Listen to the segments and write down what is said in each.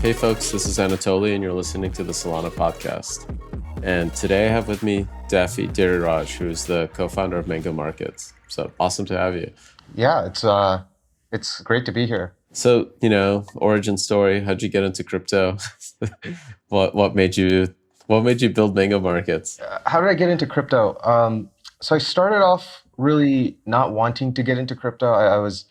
Hey folks, this is Anatoly and you're listening to the Solana podcast. And today I have with me Daffy Durairaj, who is the co-founder of Mango Markets. So awesome to have you. Yeah, it's great to be here. So, origin story, how'd you get into crypto? What made you build Mango Markets? How did I get into crypto? So I started off really not wanting to get into crypto. I was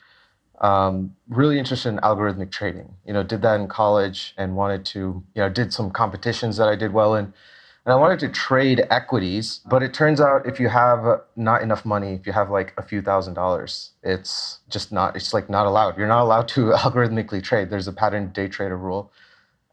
really interested in algorithmic trading. Did that in college and wanted to, did some competitions that I did well in. And I wanted to trade equities, but it turns out if you have not enough money, if you have like a few $1,000s, it's like not allowed. You're not allowed to algorithmically trade. There's a pattern day trader rule.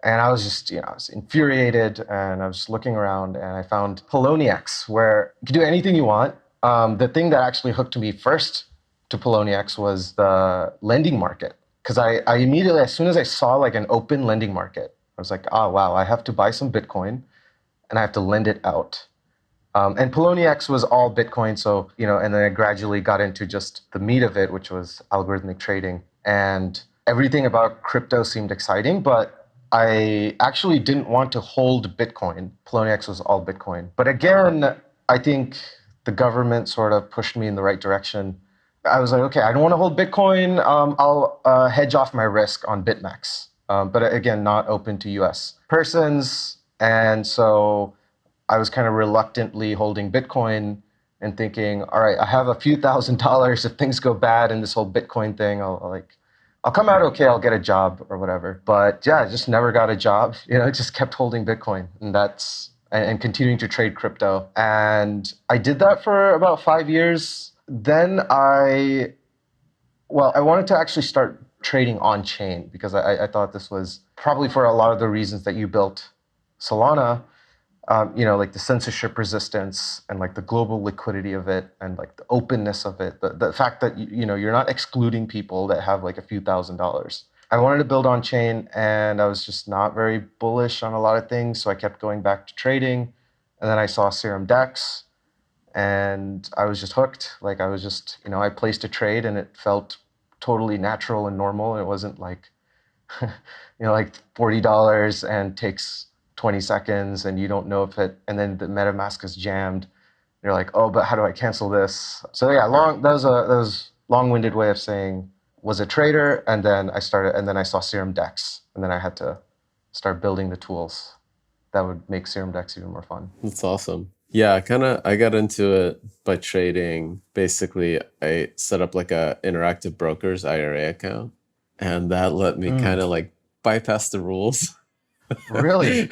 And I was just, I was infuriated and I was just looking around and I found Poloniex where you can do anything you want. The thing that actually hooked me first to Poloniex was the lending market. Because I immediately, as soon as I saw like an open lending market, I was like, oh, wow, I have to buy some Bitcoin and I have to lend it out. And Poloniex was all Bitcoin. So, and then I gradually got into just the meat of it, which was algorithmic trading. And everything about crypto seemed exciting, but I actually didn't want to hold Bitcoin. Poloniex was all Bitcoin. But again, I think the government sort of pushed me in the right direction. I was like, okay, I don't want to hold Bitcoin. I'll hedge off my risk on BitMEX. But again, not open to US persons. And so I was kind of reluctantly holding Bitcoin and thinking, all right, I have a few $1,000s. If things go bad in this whole Bitcoin thing, I'll come out okay, I'll get a job or whatever. But yeah, I just never got a job. Just kept holding Bitcoin and continuing to trade crypto. And I did that for about 5 years. Then I wanted to actually start trading on chain because I thought this was probably for a lot of the reasons that you built Solana, like the censorship resistance and like the global liquidity of it and like the openness of it, the fact that you're not excluding people that have like a few $1,000s. I wanted to build on chain and I was just not very bullish on a lot of things, so I kept going back to trading. And then I saw Serum DEX and I was just hooked. Like I was just, I placed a trade and it felt totally natural and normal. It wasn't like, like $40 and takes 20 seconds and you don't know if it, and then the MetaMask is jammed. You're like, oh, but how do I cancel this? So yeah, that was long-winded way of saying was a trader, and then I saw Serum DEX, and then I had to start building the tools that would make Serum DEX even more fun. That's awesome. Yeah, I got into it by trading. Basically, I set up like a Interactive Brokers IRA account, and that let me kind of like bypass the rules. Really?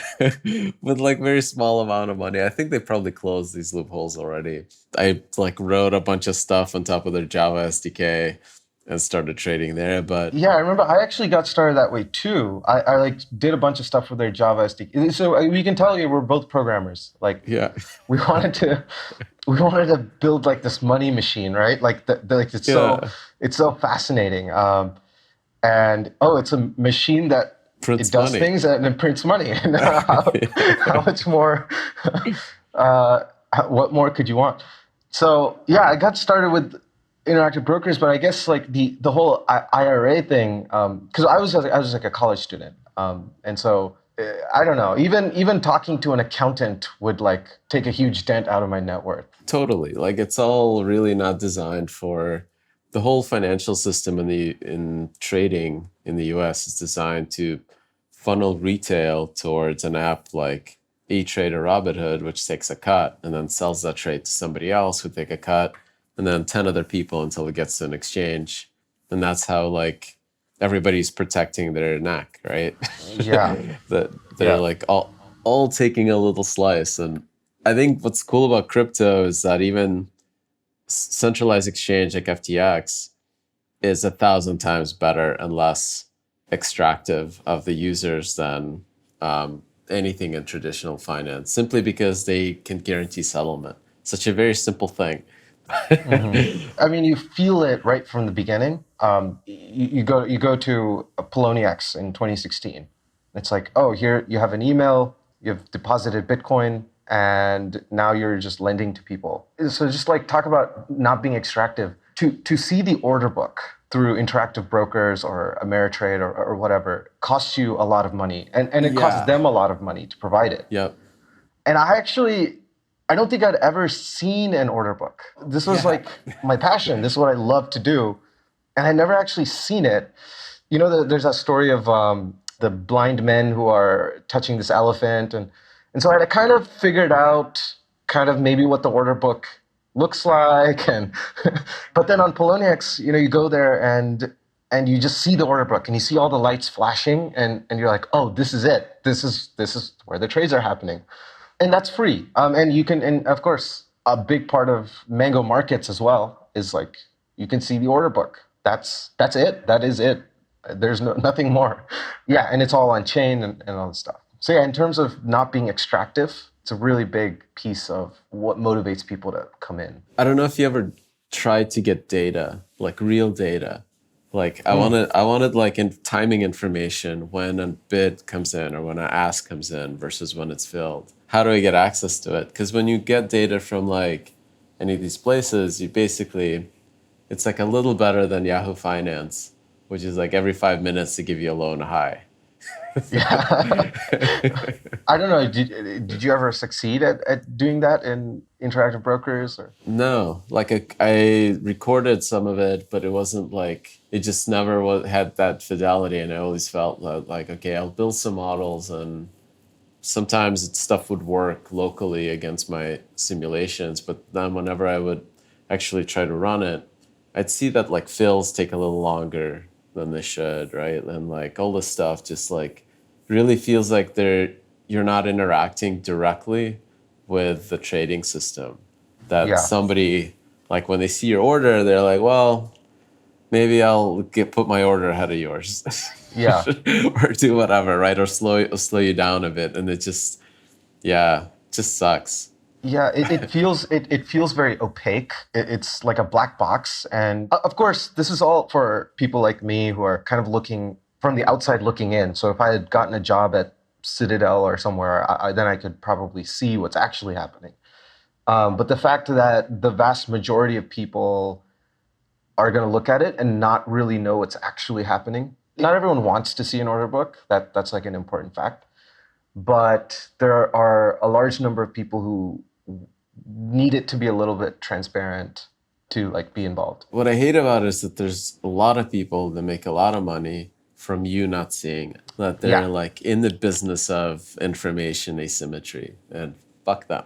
With like very small amount of money. I think they probably closed these loopholes already. I like wrote a bunch of stuff on top of their Java SDK and started trading there. But yeah, I remember I actually got started that way too. I like did a bunch of stuff with their Java SDK. So we can tell you we're both programmers. Like yeah, we wanted to build like this money machine, right? Like it's so fascinating. And it's a machine that prints it does money. Things and it prints money. How much more? What more could you want? So yeah, I got started with Interactive Brokers, but I guess like the whole IRA thing, because I was like a college student, and so I don't know. Even talking to an accountant would like take a huge dent out of my net worth. Totally, like it's all really not designed for. The whole financial system in trading in the US is designed to funnel retail towards an app like E-Trade or Robinhood, which takes a cut and then sells that trade to somebody else who take a cut, and then 10 other people until it gets to an exchange. And that's how like everybody's protecting their neck, right? Yeah. That they're like all taking a little slice. And I think what's cool about crypto is that even centralized exchange like FTX is 1,000 times better and less extractive of the users than anything in traditional finance, simply because they can guarantee settlement. Such a very simple thing. Mm-hmm. I mean, you feel it right from the beginning. You go to Poloniex in 2016. It's like, oh, here you have an email, you've deposited Bitcoin, and now you're just lending to people. So just like talk about not being extractive. To see the order book through interactive brokers or Ameritrade or whatever costs you a lot of money, and it costs Yeah. them a lot of money to provide it. Yep. And I don't think I'd ever seen an order book. This was Yeah. like my passion. This is what I love to do. And I never actually seen it. You know, there's that story of the blind men who are touching this elephant. And so I kind of figured out kind of maybe what the order book looks like. And but then on Poloniex, you know, you go there and you just see the order book and you see all the lights flashing and you're like, oh, this is it. This is where the trades are happening. And that's free. And you can, and of course, a big part of Mango markets as well is like you can see the order book. That's it. That is it. There's nothing more. Yeah, and it's all on chain and all this stuff. So yeah, in terms of not being extractive, it's a really big piece of what motivates people to come in. I don't know if you ever tried to get data, like real data. Like I wanted like in timing information when a bid comes in or when an ask comes in versus when it's filled. How do I get access to it? Because when you get data from like any of these places, you basically, it's like a little better than Yahoo Finance, which is like every 5 minutes to give you a loan high. Yeah. I don't know. Did you ever succeed at doing that in interactive brokers or? No, like I recorded some of it, but it wasn't like it just never had that fidelity, and I always felt like okay, I'll build some models, and sometimes stuff would work locally against my simulations, but then whenever I would actually try to run it, I'd see that like fills take a little longer than they should, right? And like all this stuff just like really feels like you're not interacting directly with the trading system. That Yeah. somebody like when they see your order, they're like, well, maybe I'll put my order ahead of yours, Yeah. or do whatever, right? Or slow you down a bit, and it just just sucks. Yeah, it feels very opaque. It's like a black box, and of course, this is all for people like me who are kind of looking from the outside looking in. So if I had gotten a job at Citadel or somewhere, then I could probably see what's actually happening. But the fact that the vast majority of people are going to look at it and not really know what's actually happening. Not everyone wants to see an order book. That's like an important fact. But there are a large number of people who need it to be a little bit transparent to like be involved. What I hate about it is that there's a lot of people that make a lot of money from you not seeing it. That they're Yeah. like in the business of information asymmetry, and fuck them.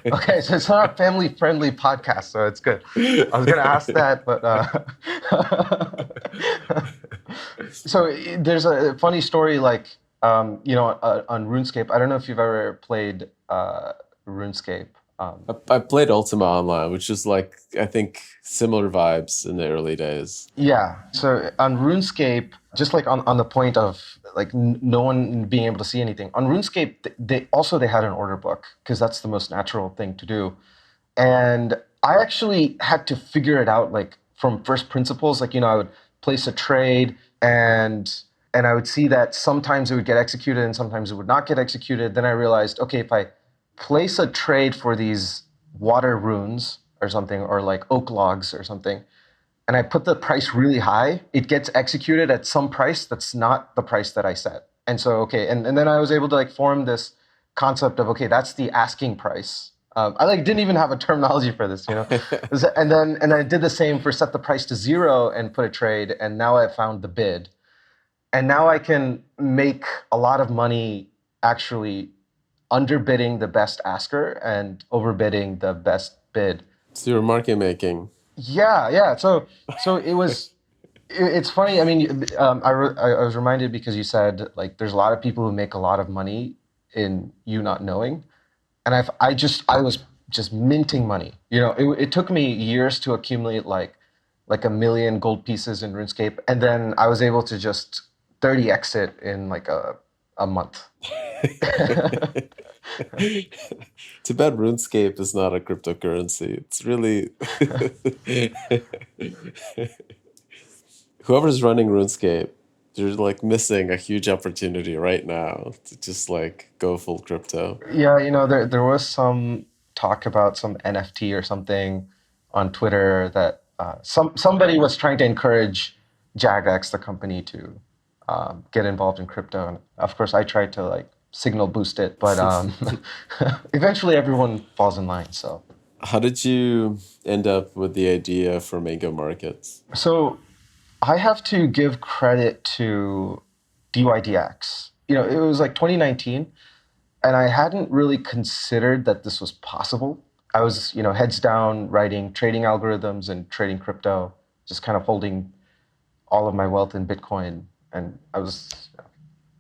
Okay, so it's not a family-friendly podcast, so it's good. I was gonna ask that, but so there's a funny story, like on RuneScape. I don't know if you've ever played RuneScape. I played Ultima Online, which is like I think similar vibes in the early days. Yeah. So on RuneScape, just like on the point of like no one being able to see anything, on RuneScape, they had an order book because that's the most natural thing to do. And I actually had to figure it out like from first principles. Like, I would place a trade and I would see that sometimes it would get executed and sometimes it would not get executed. Then I realized, okay, if I place a trade for these water runes or something, or like oak logs or something, and I put the price really high, it gets executed at some price that's not the price that I set. And so, okay, and then I was able to like form this concept of, okay, that's the asking price. I like didn't even have a terminology for this, and I did the same for set the price to 0 and put a trade, and now I found the bid. And now I can make a lot of money actually underbidding the best asker and overbidding the best bid. So you're market making. Yeah. So it was. It's funny. I mean, I was reminded because you said like there's a lot of people who make a lot of money in you not knowing, and I was just minting money. It took me years to accumulate like 1 million gold pieces in RuneScape, and then I was able to just 30x it in like a month. Too bad RuneScape is not a cryptocurrency. It's really whoever's running RuneScape, you're like missing a huge opportunity right now to just like go full crypto. Yeah, there was some talk about some NFT or something on Twitter that somebody was trying to encourage JagX, the company, to get involved in crypto, and of course, I tried to like signal boost it, but eventually, everyone falls in line. So, How did you end up with the idea for Mango Markets? so I have to give credit to DYDX. It was like 2019, and I hadn't really considered that this was possible. I was, heads down writing trading algorithms and trading crypto, just kind of holding all of my wealth in Bitcoin, and I was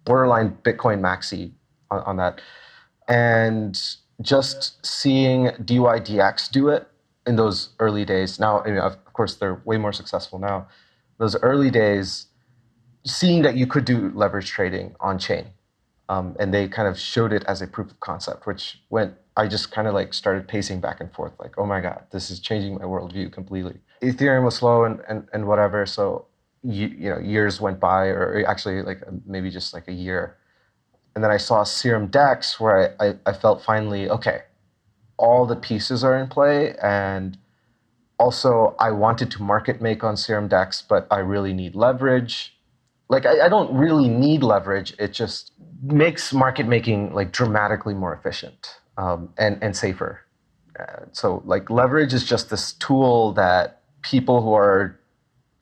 borderline Bitcoin maxi on that. And just seeing DYDX do it in those early days. Now, of course, they're way more successful now. Those early days, seeing that you could do leverage trading on chain, and they kind of showed it as a proof of concept, which went. I just kind of like started pacing back and forth, like, oh my God, this is changing my worldview completely. Ethereum was slow and whatever, so years went by, or actually like maybe just like a year. And then I saw Serum Dex where I felt finally, okay, all the pieces are in play. And also I wanted to market make on Serum Dex, but I really need leverage. Like I don't really need leverage. It just makes market making like dramatically more efficient, and safer. So like leverage is just this tool that people who are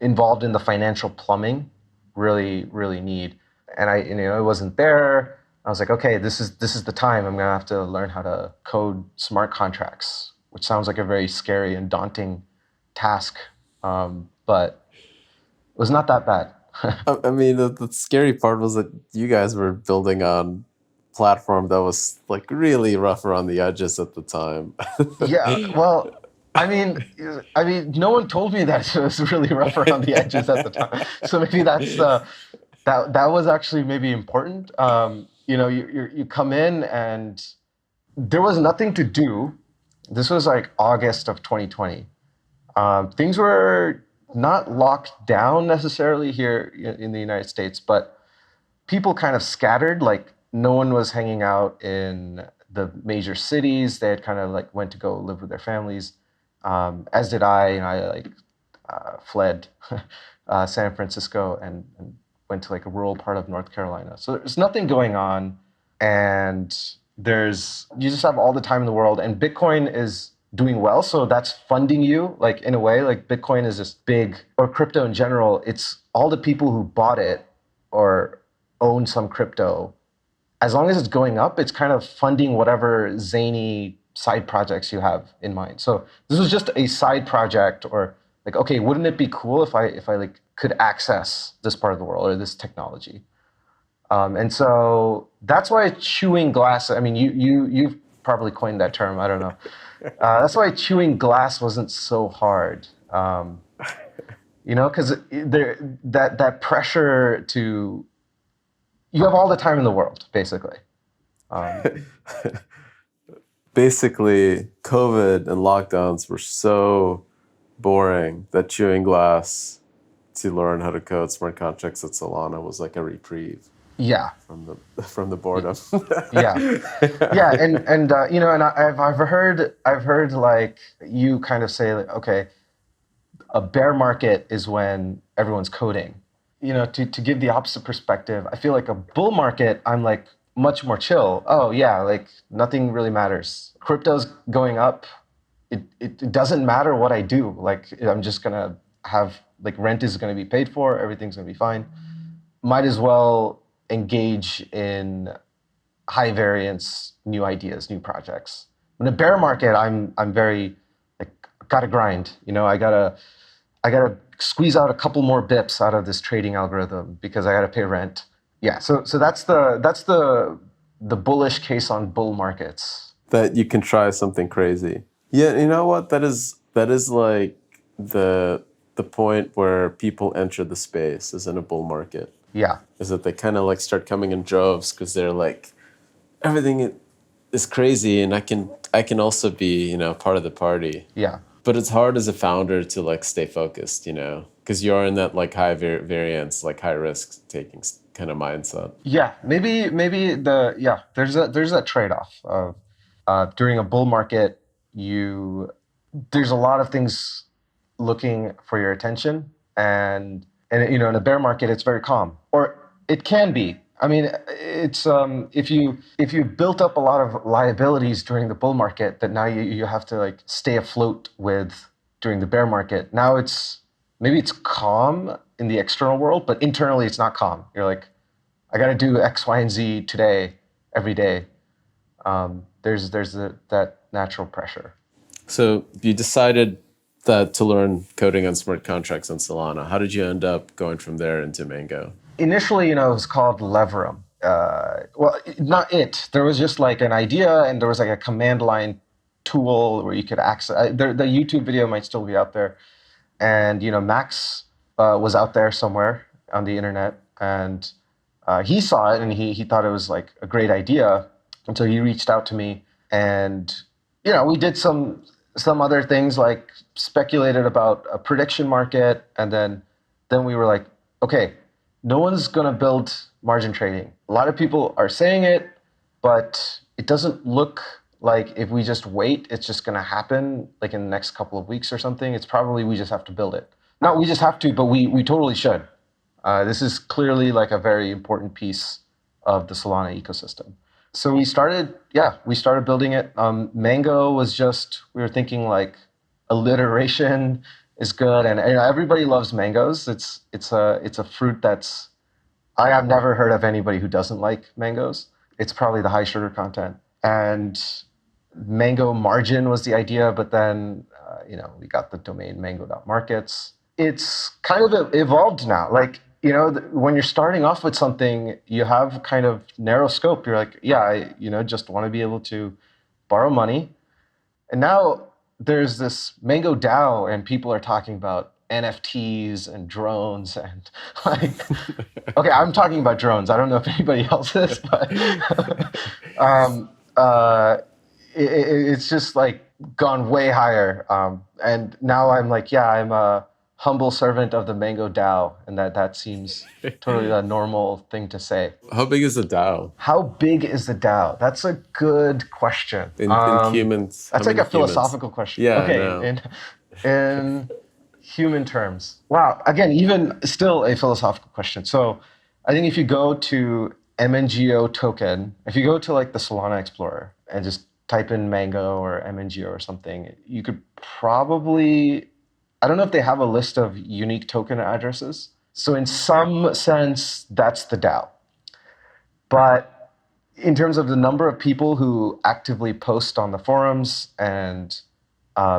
involved in the financial plumbing really, really need. And it wasn't there. I was like, okay, this is the time. I'm gonna have to learn how to code smart contracts, which sounds like a very scary and daunting task, but it was not that bad. I mean, the scary part was that you guys were building on platform that was like really rough around the edges at the time. Yeah, well, no one told me that it was really rough around the edges at the time. So maybe that was actually maybe important. You come in and there was nothing to do. This was like August of 2020. Things were not locked down necessarily here in the United States, but people kind of scattered. Like no one was hanging out in the major cities. They had kind of like went to go live with their families, as did I. And I like fled San Francisco and went to like a rural part of North Carolina. So there's nothing going on, and you just have all the time in the world, and Bitcoin is doing well, so that's funding you. Like in a way, like Bitcoin is this big, or crypto in general. It's all the people who bought it or own some crypto. As long as it's going up, it's kind of funding whatever zany side projects you have in mind. So this was just a side project, or like, okay, wouldn't it be cool if I like could access this part of the world or this technology? And so that's why chewing glass. I mean, you've probably coined that term. I don't know. That's why chewing glass wasn't so hard. Because that pressure to, you have all the time in the world, basically. Basically, COVID and lockdowns were so boring that chewing glass to learn how to code smart contracts at Solana was like a reprieve. Yeah. From the boredom. Yeah, yeah, and I've heard like you kind of say like, okay, a bear market is when everyone's coding. To give the opposite perspective, I feel like a bull market, I'm like much more chill. Oh yeah, like nothing really matters. Crypto's going up. It doesn't matter what I do. Like I'm just gonna have like rent is gonna be paid for. Everything's gonna be fine. Might as well engage in high variance, new ideas, new projects. In a bear market, I'm very like gotta grind. I gotta squeeze out a couple more bips out of this trading algorithm because I gotta pay rent. Yeah, so that's the bullish case on bull markets. That you can try something crazy. Yeah, you know what? That is like the point where people enter the space is in a bull market. Yeah. Is that they kind of like start coming in droves because they're like, everything is crazy and I can also be, part of the party. Yeah. But it's hard as a founder to like stay focused, because you're in that like high variance, like high risk taking kind of mindset. Yeah, maybe there's that trade-off of during a bull market, there's a lot of things looking for your attention, and in a bear market it's very calm, or it can be. I mean, it's if you built up a lot of liabilities during the bull market that now you have to like stay afloat with during the bear market. Now maybe it's calm in the external world, but internally it's not calm. You're like, I got to do X, Y, and Z today, every day. There's that natural pressure. So you decided that to learn coding on smart contracts on Solana. How did you end up going from there into Mango? Initially, it was called Leverum. Well, not it. There was just like an idea, and there was like a command line tool where you could access. The YouTube video might still be out there, and Max was out there somewhere on the internet, and he saw it, and he thought it was like a great idea, and so he reached out to me, and we did some other things, like speculated about a prediction market, and then we were like, okay, no one's going to build margin trading. A lot of people are saying it, but it doesn't look like if we just wait, it's just going to happen like in the next couple of weeks or something. It's probably we just have to build it. Not we just have to, but we totally should. This is clearly like a very important piece of the Solana ecosystem. So we started building it. Mango was just, we were thinking like alliteration is good, and everybody loves mangoes. It's a fruit that's, I have never heard of anybody who doesn't like mangoes. It's probably the high sugar content. And Mango margin was the idea, but then we got the domain mango.markets. It's kind of evolved now. Like, when you're starting off with something, you have kind of narrow scope. You're like, yeah, I just want to be able to borrow money. And now there's this Mango DAO, and people are talking about NFTs and drones and like, okay, I'm talking about drones. I don't know if anybody else is, but it's just like gone way higher. And now I'm like, yeah, I'm a humble servant of the Mango DAO, and that seems totally a normal thing to say. How big is the DAO? How big is the DAO? That's a good question. In humans? That's like a philosophical question. Yeah, okay. In human terms. Wow. Again, even still a philosophical question. So I think if you go to MNGO token, if you go to like the Solana Explorer and just type in Mango or MNGO or something, you could probably, I don't know if they have a list of unique token addresses. So in some sense, that's the DAO. But in terms of the number of people who actively post on the forums and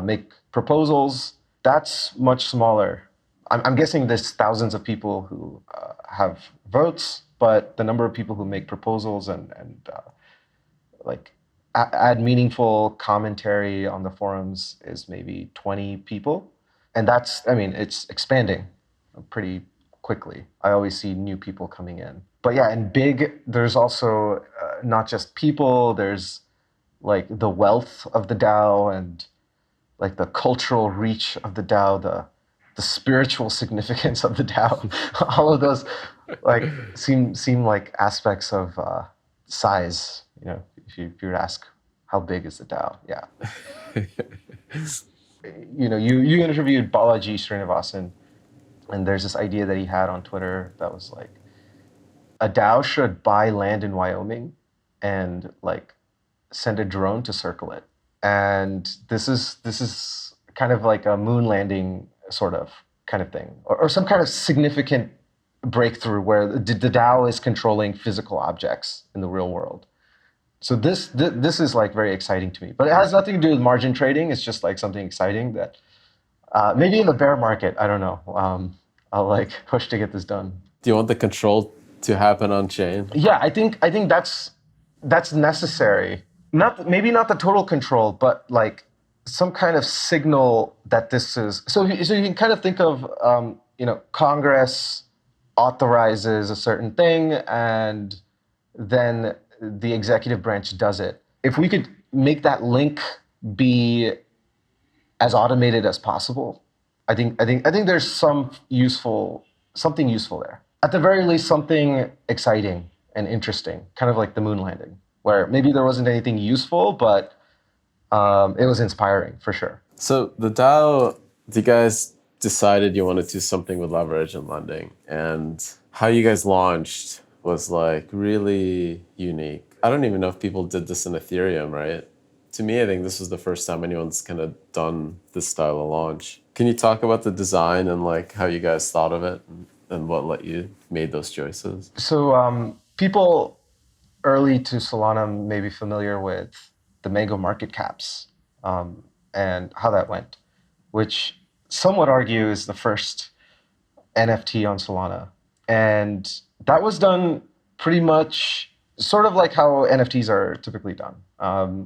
make proposals, that's much smaller. I'm guessing there's thousands of people who have votes, but the number of people who make proposals and like add meaningful commentary on the forums is maybe 20 people. And it's expanding pretty quickly. I always see new people coming in. But yeah, in big, there's also not just people, there's like the wealth of the DAO and like the cultural reach of the DAO, the spiritual significance of the DAO. All of those like seem like aspects of size. If you were to ask how big is the DAO, yeah. You interviewed Balaji Srinivasan, and there's this idea that he had on Twitter that was like, a DAO should buy land in Wyoming and like send a drone to circle it. And this is kind of like a moon landing sort of kind of thing, or some kind of significant breakthrough where the DAO is controlling physical objects in the real world. So this is like very exciting to me, but it has nothing to do with margin trading. It's just like something exciting that maybe in the bear market, I don't know. I'll like push to get this done. Do you want the control to happen on chain? Yeah, I think that's necessary. Maybe not the total control, but like some kind of signal that this is. So you can kind of think of Congress authorizes a certain thing, and then the executive branch does it. If we could make that link be as automated as possible, I think there's something useful there. At the very least, something exciting and interesting, kind of like the moon landing, where maybe there wasn't anything useful, but it was inspiring for sure. So the DAO, do you guys decided you wanted to do something with leverage and lending, and how you guys launched was like really unique. I don't even know if people did this in Ethereum, right? To me, I think this was the first time anyone's kind of done this style of launch. Can you talk about the design and like how you guys thought of it and what let you made those choices? So people early to Solana may be familiar with the Mango market caps and how that went, which some would argue is the first NFT on Solana. And that was done pretty much sort of like how NFTs are typically done,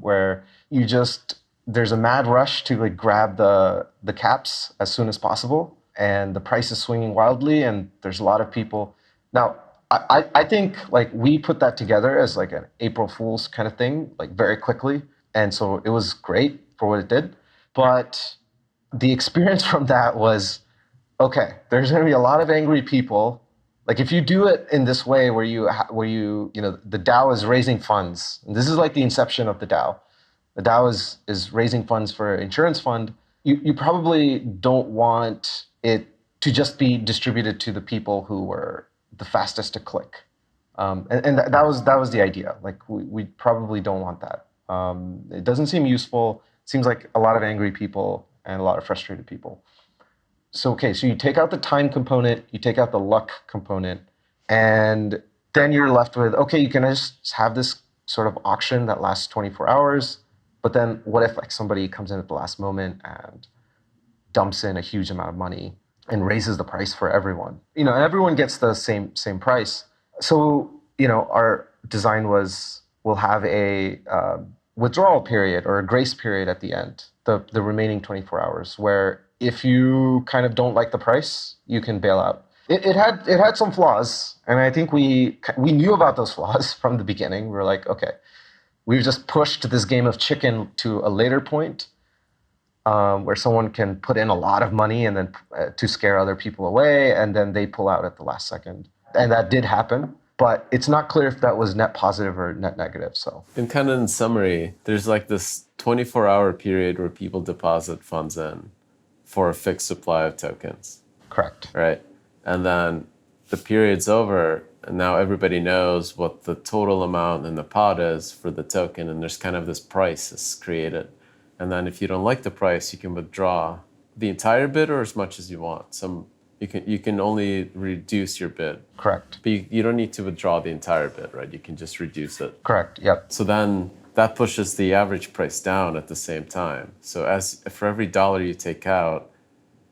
where you just there's a mad rush to like grab the caps as soon as possible, and the price is swinging wildly, and there's a lot of people. Now, I think like we put that together as like an April Fool's kind of thing, like very quickly, and so it was great for what it did. But the experience from that was okay, there's going to be a lot of angry people. Like if you do it in this way, the DAO is raising funds. And this is like the inception of the DAO. The DAO is raising funds for an insurance fund. You probably don't want it to just be distributed to the people who were the fastest to click. That was the idea. Like we probably don't want that. It doesn't seem useful. It seems like a lot of angry people and a lot of frustrated people. So, okay, so you take out the time component, you take out the luck component, and then you're left with, okay, you can just have this sort of auction that lasts 24 hours, but then what if like somebody comes in at the last moment and dumps in a huge amount of money and raises the price for everyone? And everyone gets the same price. So, our design was we'll have a withdrawal period or a grace period at the end, the remaining 24 hours, where if you kind of don't like the price, you can bail out. It had some flaws, and I think we knew about those flaws from the beginning. We were like, okay, we've just pushed this game of chicken to a later point where someone can put in a lot of money and then to scare other people away, and then they pull out at the last second. And that did happen, but it's not clear if that was net positive or net negative. So, And kind of in summary, there's like this 24-hour period where people deposit funds in for a fixed supply of tokens. Correct. Right? And then the period's over, and now everybody knows what the total amount in the pot is for the token, and there's kind of this price that's created. And then if you don't like the price, you can withdraw the entire bid or as much as you want. You can only reduce your bid. Correct. But you don't need to withdraw the entire bid, right? You can just reduce it. Correct. Yep. So then that pushes the average price down at the same time. So as for every dollar you take out,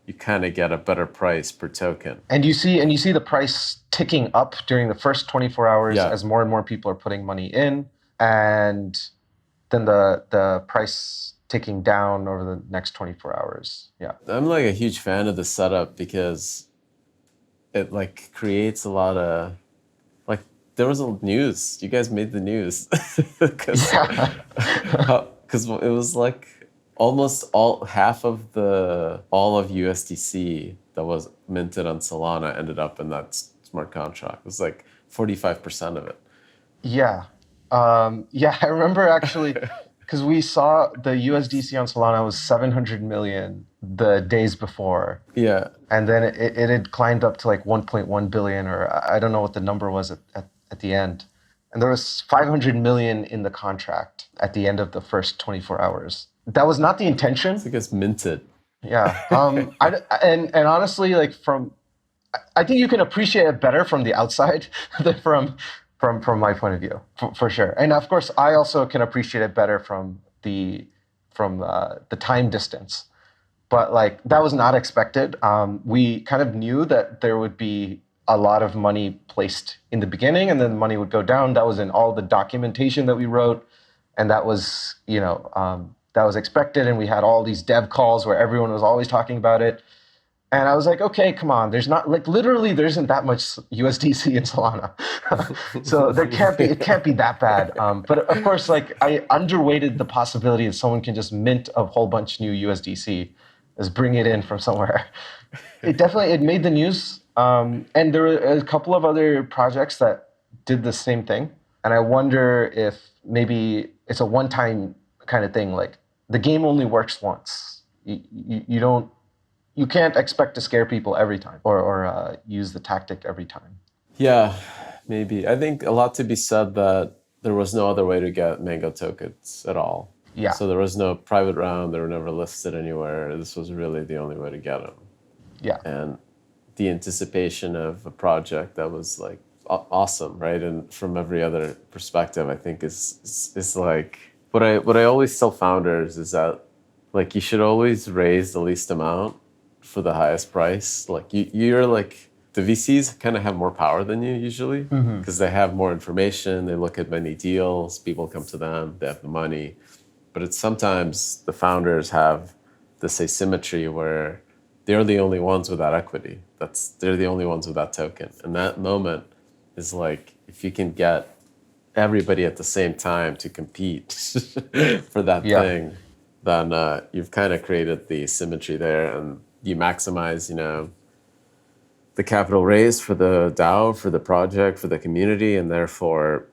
you kind of get a better price per token. And you see the price ticking up during the first 24 hours as more and more people are putting money in, and then the price ticking down over the next 24 hours. Yeah. I'm like a huge fan of the setup because it like creates a lot of like there was a news. You guys made the news because it was like almost half of all of USDC that was minted on Solana ended up in that smart contract. It was like 45% of it. Yeah. I remember actually because we saw the USDC on Solana was 700 million the days before. Yeah. And then it had climbed up to like 1.1 billion, or I don't know what the number was at the end. And there was 500 million in the contract at the end of the first 24 hours. That was not the intention. I guess minted. Yeah. And honestly, like I think you can appreciate it better from the outside than from my point of view, for sure. And of course, I also can appreciate it better from the time distance. But like that was not expected. We kind of knew that there would be a lot of money placed in the beginning, and then the money would go down. That was in all the documentation that we wrote, and that was that was expected. And we had all these dev calls where everyone was always talking about it. And I was like, okay, come on. There's not like literally there isn't that much USDC in Solana, so it can't be that bad. But of course, like I underweighted the possibility that someone can just mint a whole bunch new USDC, just bring it in from somewhere. It made the news, and there were a couple of other projects that did the same thing. And I wonder if maybe it's a one-time kind of thing. Like the game only works once. You don't you can't expect to scare people every time or use the tactic every time. Yeah, maybe. I think a lot to be said that there was no other way to get Mango tokens at all. Yeah, So there was no private round. They were never listed anywhere. This was really the only way to get them. yeah, And the anticipation of a project that was like awesome, right? And from every other perspective, I think is like what I always tell founders is that like you should always raise the least amount for the highest price. Like you're like the VCs kind of have more power than you usually because they have more information. They look at many deals. People come to them. They have the money. But it's sometimes the founders have this asymmetry where they're the only ones with that equity. They're the only ones with that token. And that moment is like if you can get everybody at the same time to compete for that yeah, thing, then you've kind of created the symmetry there, and you maximize, the capital raised for the DAO, for the project, for the community, and therefore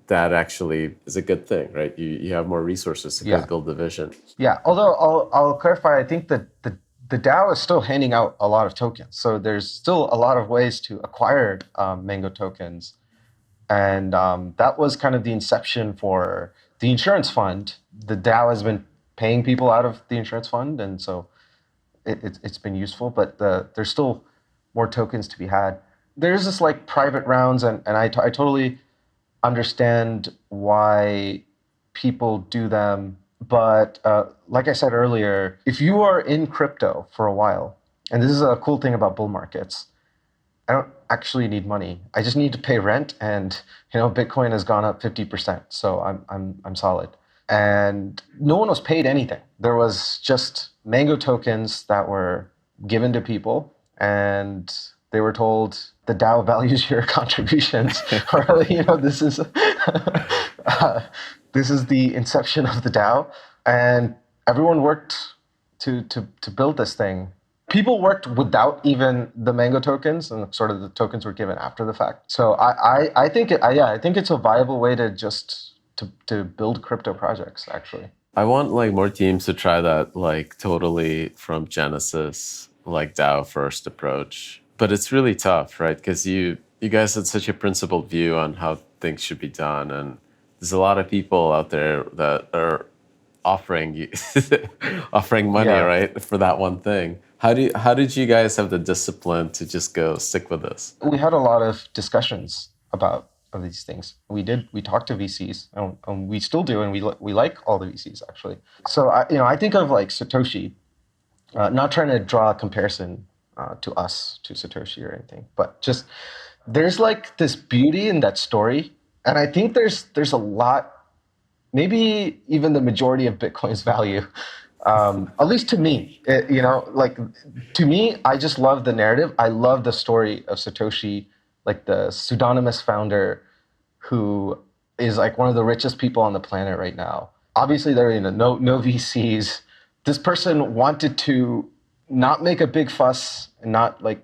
that actually is a good thing, right? You have more resources to yeah, build the vision. yeah. Although I'll clarify, I think that the DAO is still handing out a lot of tokens, so there's still a lot of ways to acquire Mango tokens. And that was kind of the inception for the insurance fund. The DAO has been paying people out of the insurance fund, and so it's been useful. But there's still more tokens to be had. There's this like private rounds, and I totally understand why people do them. But like I said earlier, if you are in crypto for a while, and this is a cool thing about bull markets, I don't actually need money. I just need to pay rent, and Bitcoin has gone up 50%, so I'm solid. And no one was paid anything. There was just Mango tokens that were given to people, and they were told the DAO values your contributions, or this is this is the inception of the DAO, and everyone worked to build this thing. People worked without even the Mango tokens, and sort of the tokens were given after the fact. So I think I think it's a viable way to just to build crypto projects, actually. I want like more teams to try that like totally from Genesis, like DAO first approach. But it's really tough, right? Because you guys had such a principled view on how things should be done, and there's a lot of people out there that are offering you offering money, Yeah. right, for that one thing. How did you guys have the discipline to just go stick with this? We had a lot of discussions about of these things. We talked to VCs, and we still do, and we like all the VCs actually. So I think of like Satoshi, not trying to draw a comparison to us to Satoshi or anything, but just there's like this beauty in that story, and I think there's a lot, maybe even the majority of Bitcoin's value. At least to me, like to me, I just love the narrative. I love the story of Satoshi, like the pseudonymous founder who is like one of the richest people on the planet right now. Obviously, there are no VCs. This person wanted to not make a big fuss and not like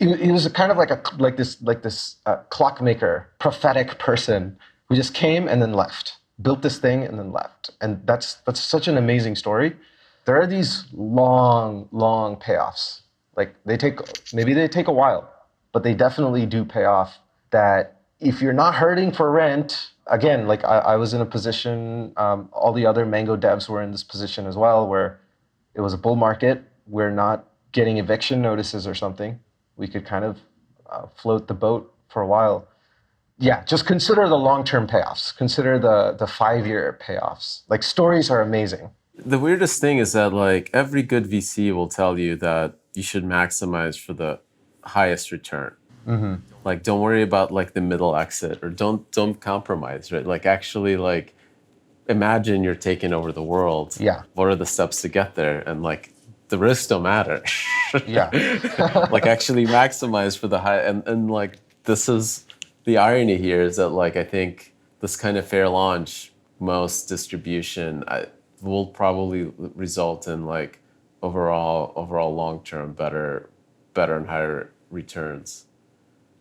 he was kind of like this clockmaker, prophetic person who just came and then left, built this thing and then left, and that's such an amazing story. There are these long payoffs. Like maybe they take a while, but they definitely do pay off. That if you're not hurting for rent, again, like I was in a position, all the other Mango devs were in this position as well, where it was a bull market. We're not getting eviction notices or something. We could kind of float the boat for a while. Yeah, just consider the long-term payoffs. Consider the 5-year payoffs. Like stories are amazing. The weirdest thing is that like every good VC will tell you that you should maximize for the highest return. Like don't worry about like the middle exit, or don't compromise, right? Like actually like imagine you're taking over the world. Yeah. What are the steps to get there? And like the risks don't matter. Yeah. Like actually maximize for the high, and like this is the irony here is that like I think this kind of fair launch, most distribution will probably result in like overall long-term better and higher returns.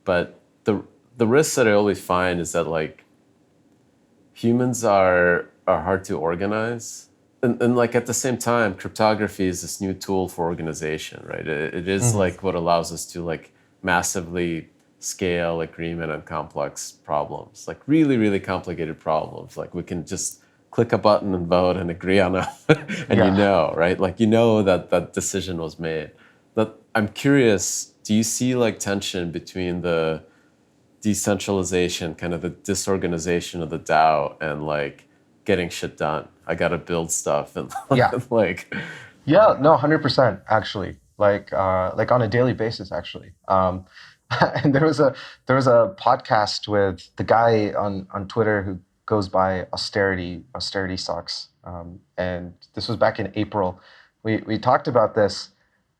But the risks that I always find is that like humans are hard to organize. and like at the same time, cryptography is this new tool for organization, right? It is Mhm. like what allows us to like massively scale agreement on complex problems, like really, really complicated problems. Like we can just click a button and vote and agree on a, and Yeah. right? Like that that decision was made. But I'm curious, do you see like tension between the decentralization, kind of the disorganization of the DAO, and like getting shit done? I gotta build stuff and Yeah. like, Yeah, no, 100% actually. Like on a daily basis actually. And there was a podcast with the guy on Twitter who goes by austerity sucks. And this was back in April. We talked about this,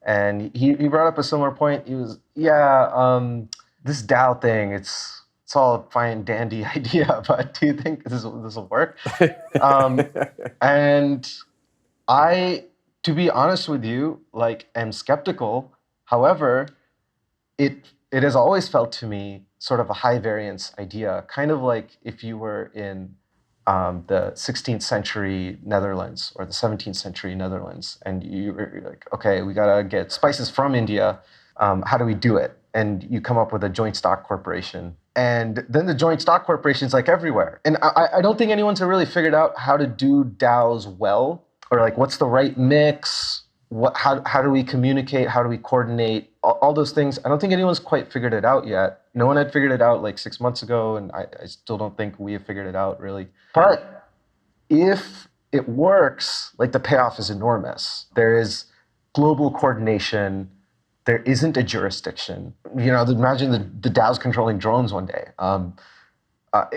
and he brought up a similar point. He was, yeah, this DAO thing, it's all a fine dandy idea, but do you think this will work? Um, and I, to be honest with you, like am skeptical. However, it has always felt to me sort of a high variance idea, kind of like if you were in the 16th century Netherlands or the 17th century Netherlands, and you were like, okay, we gotta get spices from India. How do we do it? And you come up with a joint stock corporation. And then the joint stock corporation's like everywhere. And I don't think anyone's really figured out how to do DAOs well, or like what's the right mix, how do we communicate, how do we coordinate, all those things. I don't think anyone's quite figured it out yet. No one had figured it out like 6 months ago, and I still don't think we have figured it out really. But if it works, like the payoff is enormous. There is global coordination. There isn't a jurisdiction. Imagine the DAOs controlling drones one day.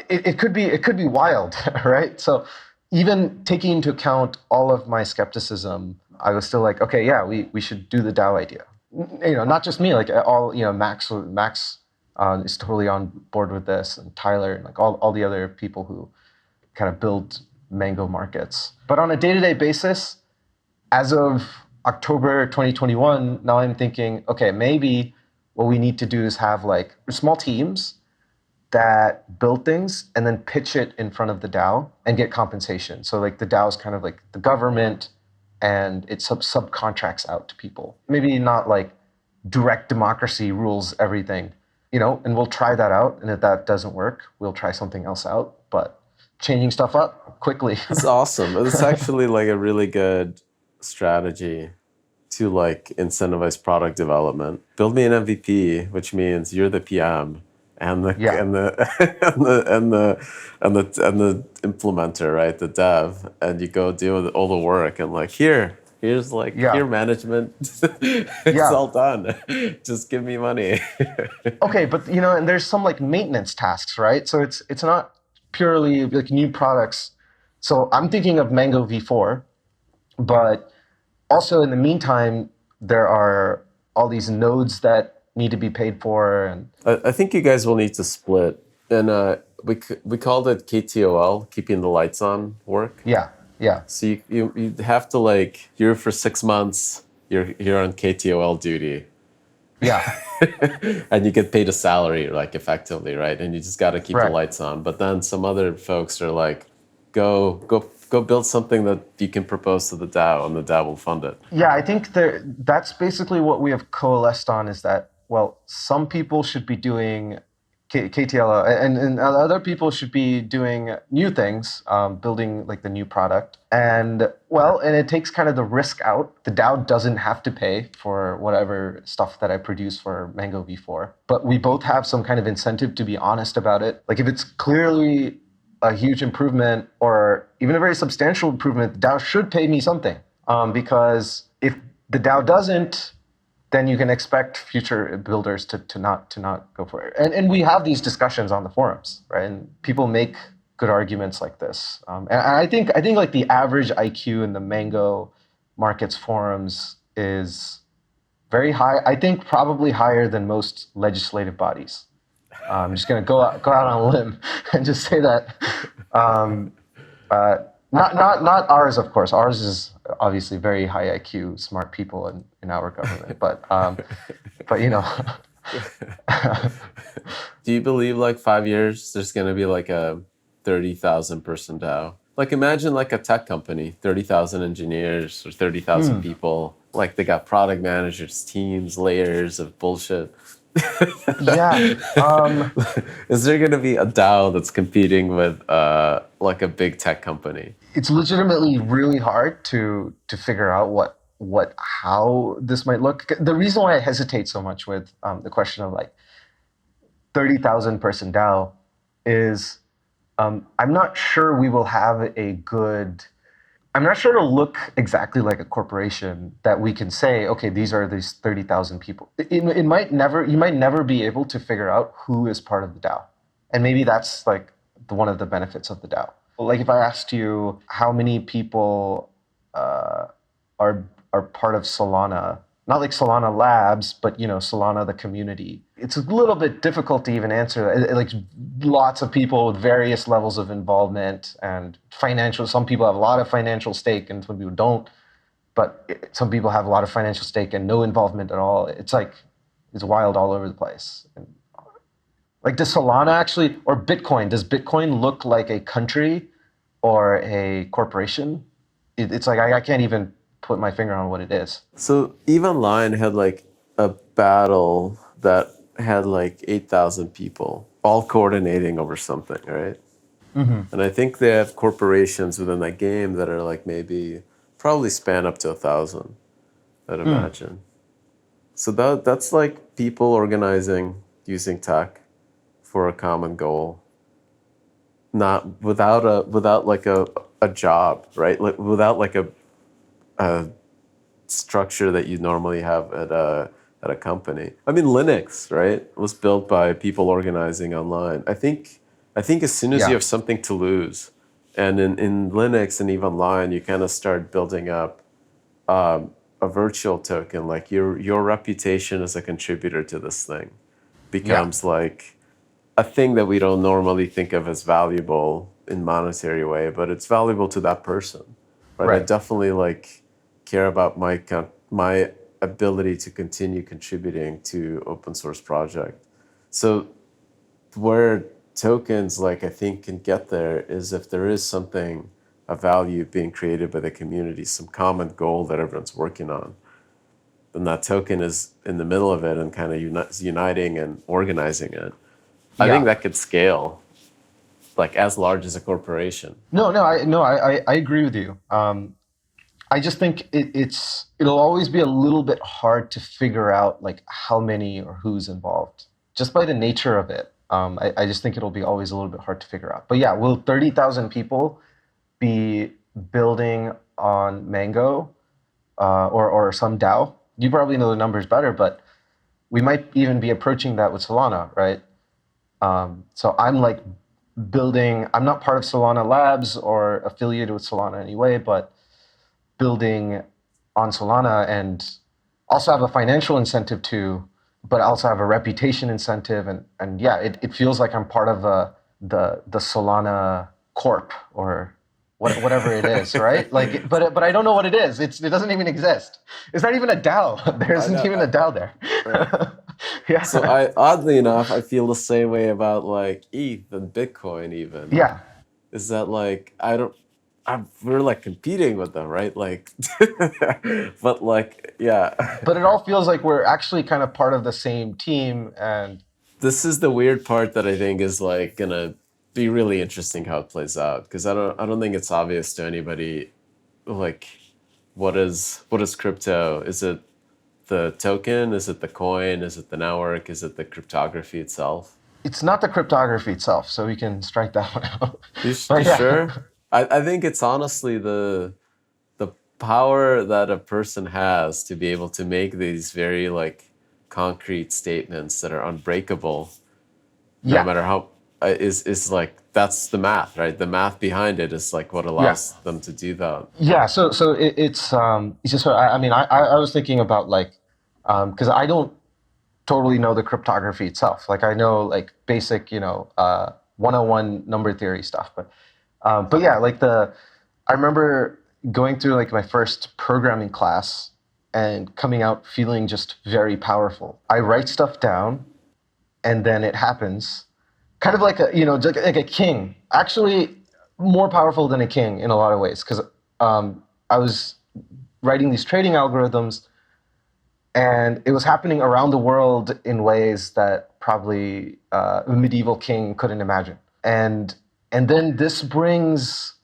It could be wild, right? So even taking into account all of my skepticism, I was still like, okay, yeah, we should do the DAO idea. Not just me, like all, Max is totally on board with this, and Tyler, and like all the other people who kind of build Mango markets. But on a day-to-day basis, as of October 2021, now I'm thinking, okay, maybe what we need to do is have like small teams that build things and then pitch it in front of the DAO and get compensation. So like the DAO is kind of like the government, and it subcontracts out to people. Maybe not like direct democracy rules everything, and we'll try that out. And if that doesn't work, we'll try something else out. But changing stuff up quickly. it's awesome. It's actually like a really good strategy to like incentivize product development. Build me an MVP, which means you're the PM and the Yeah. and the and the implementer, right? The dev, and you go do all the work, and like here's like Yeah. here management. It's Yeah. all done. Just give me money. Okay, but and there's some like maintenance tasks, right? So it's not purely like new products. So I'm thinking of Mango V4, but also in the meantime, there are all these nodes that need to be paid for, and I think you guys will need to split, and we called it KTOL, keeping the lights on work. yeah. So you have to like you're for 6 months you're on KTOL duty, Yeah. and you get paid a salary like effectively, right? And you just got to keep the Right. lights on. But then some other folks are like, go build something that you can propose to the DAO, and the DAO will fund it. Yeah, I think that's basically what we have coalesced on, is that, well, some people should be doing KTLO, and other people should be doing new things, building like the new product. And it takes kind of the risk out. The DAO doesn't have to pay for whatever stuff that I produce for Mango V4, but we both have some kind of incentive to be honest about it. Like if it's clearly a huge improvement or even a very substantial improvement, the DAO should pay me something. Because if the DAO doesn't, then you can expect future builders to not go for it. And we have these discussions on the forums, right? And people make good arguments like this. And I think like the average IQ in the Mango markets forums is very high. I think probably higher than most legislative bodies. I'm just going to go out on a limb and just say that. Not ours, of course. Ours is obviously very high IQ, smart people in our government. But Do you believe like 5 years there's going to be like a 30,000 person DAO? Like imagine like a tech company, 30,000 engineers or 30,000 people. Like they got product managers, teams, layers of bullshit. Yeah. Is there going to be a DAO that's competing with like a big tech company? It's legitimately really hard to figure out what how this might look. The reason why I hesitate so much with the question of like 30,000 person DAO is I'm not sure we will have a good. I'm not sure it'll look exactly like a corporation that we can say, okay, these 30,000 people. It might never, you might never be able to figure out who is part of the DAO. And maybe that's like one of the benefits of the DAO. Like if I asked you how many people are part of Solana, not like Solana Labs, but Solana the community. It's a little bit difficult to even answer. Like lots of people with various levels of involvement and financial. Some people have a lot of financial stake, and some people don't. But some people have a lot of financial stake and no involvement at all. It's wild all over the place. And like does Solana actually or Bitcoin? Does Bitcoin look like a country or a corporation? It's like I can't even put my finger on what it is. So EVE Online had like a battle that had like 8,000 people all coordinating over something, right? And I think they have corporations within that game that are like maybe probably span up to 1,000, I'd imagine. So that's like people organizing using tech for a common goal, not without like a job, right? Like without like a structure that you normally have at a company. I mean, Linux, right, was built by people organizing online. I think as soon as you Yeah. have something to lose, and in Linux and even Online, you kind of start building up a virtual token. Like your reputation as a contributor to this thing Yeah. becomes like a thing that we don't normally think of as valuable in monetary way, but it's valuable to that person, right? I Right. definitely like care about my ability to continue contributing to open source project. So where tokens like I think can get there is if there is something of value being created by the community, some common goal that everyone's working on, then that token is in the middle of it and kind of uniting and organizing it. I think Yeah. that could scale like as large as a corporation. No, I agree with you. I just think it'll always be a little bit hard to figure out like how many or who's involved, just by the nature of it. I just think it'll be always a little bit hard to figure out. But yeah, will 30,000 people be building on Mango or some DAO? You probably know the numbers better, but we might even be approaching that with Solana, right? So I'm like building. I'm not part of Solana Labs or affiliated with Solana anyway, but building on Solana and also have a financial incentive too, but also have a reputation incentive. And yeah, it feels like I'm part of the Solana Corp or whatever it is, right? Like, but I don't know what it is. It doesn't even exist. It's not even a DAO. There I isn't know. even a DAO there. Right. So Yeah. oddly enough, I feel the same way about like ETH and Bitcoin even. Yeah. Is that like we're like competing with them, right? Like, but like, yeah. But it all feels like we're actually kind of part of the same team. And This is the weird part that I think is like gonna be really interesting how it plays out because I don't think it's obvious to anybody like what is crypto? Is it the token? Is it the coin? Is it the network? Is it the cryptography itself? it's not the cryptography itself, so we can strike that one out. You But yeah. sure? I think it's honestly the power that a person has to be able to make these very like concrete statements that are unbreakable no Yeah. matter how is like that's the math, right? The math behind it is like what Yeah. allows them to do that. Yeah, so it's just I mean I was thinking about like because I don't totally know the cryptography itself. Like I know like basic 101 number theory stuff, but yeah, like the I remember going through like my first programming class and coming out feeling just very powerful. I write stuff down and then it happens, kind of like a just like a king. Actually, more powerful than a king in a lot of ways, because I was writing these trading algorithms, and it was happening around the world in ways that probably a medieval king couldn't imagine. And then this brings,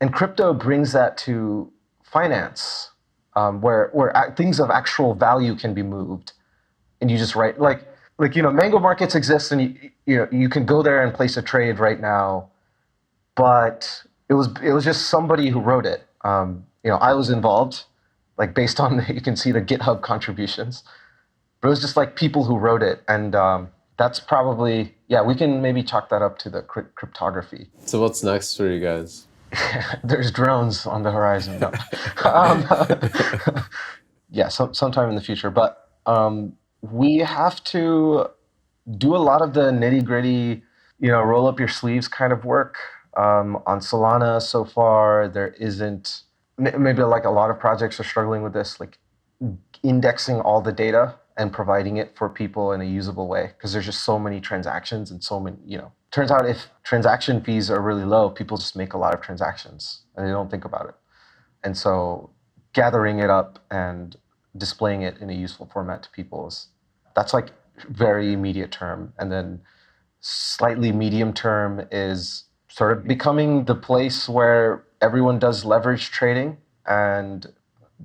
and crypto brings that to finance, where things of actual value can be moved, and you just write Mango markets exist, and you can go there and place a trade right now, but it was just somebody who wrote it. I was involved, like based on you can see the GitHub contributions, but it was just like people who wrote it, and that's probably, yeah, we can maybe chalk that up to the cryptography. So what's next for you guys? There's drones on the horizon. No. um, yeah, sometime in the future, but we have to do a lot of the nitty gritty, roll up your sleeves kind of work. On Solana so far, there isn't, maybe like a lot of projects are struggling with this, like indexing all the data and providing it for people in a usable way, because there's just so many transactions and so many, turns out if transaction fees are really low, people just make a lot of transactions and they don't think about it. And so gathering it up and displaying it in a useful format to people that's like very immediate term. And then slightly medium term is sort of becoming the place where everyone does leverage trading and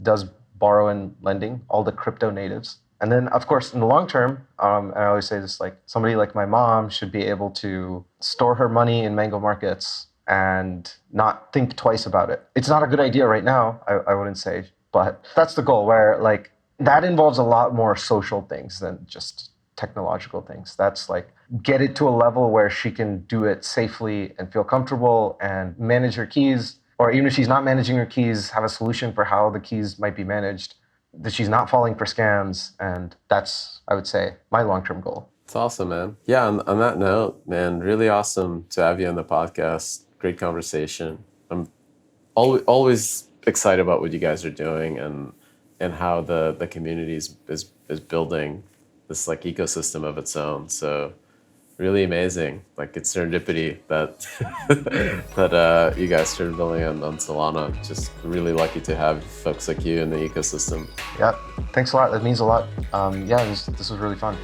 does borrow and lending, all the crypto natives. And then, of course, in the long term, and I always say this, like somebody like my mom should be able to store her money in Mango markets and not think twice about it. It's not a good idea right now, I wouldn't say, but that's the goal, where like that involves a lot more social things than just technological things. That's like get it to a level where she can do it safely and feel comfortable and manage her keys, or even if she's not managing her keys, have a solution for how the keys might be managed, that she's not falling for scams. And that's, I would say, my long-term goal. It's awesome, man. Yeah, on that note, man, really awesome to have you on the podcast. Great conversation. I'm always excited about what you guys are doing and how the community is building this like ecosystem of its own. So really amazing. Like it's serendipity that that you guys started building on Solana. Just really lucky to have folks like you in the ecosystem. Yeah, thanks a lot. That means a lot. Yeah, this was really fun.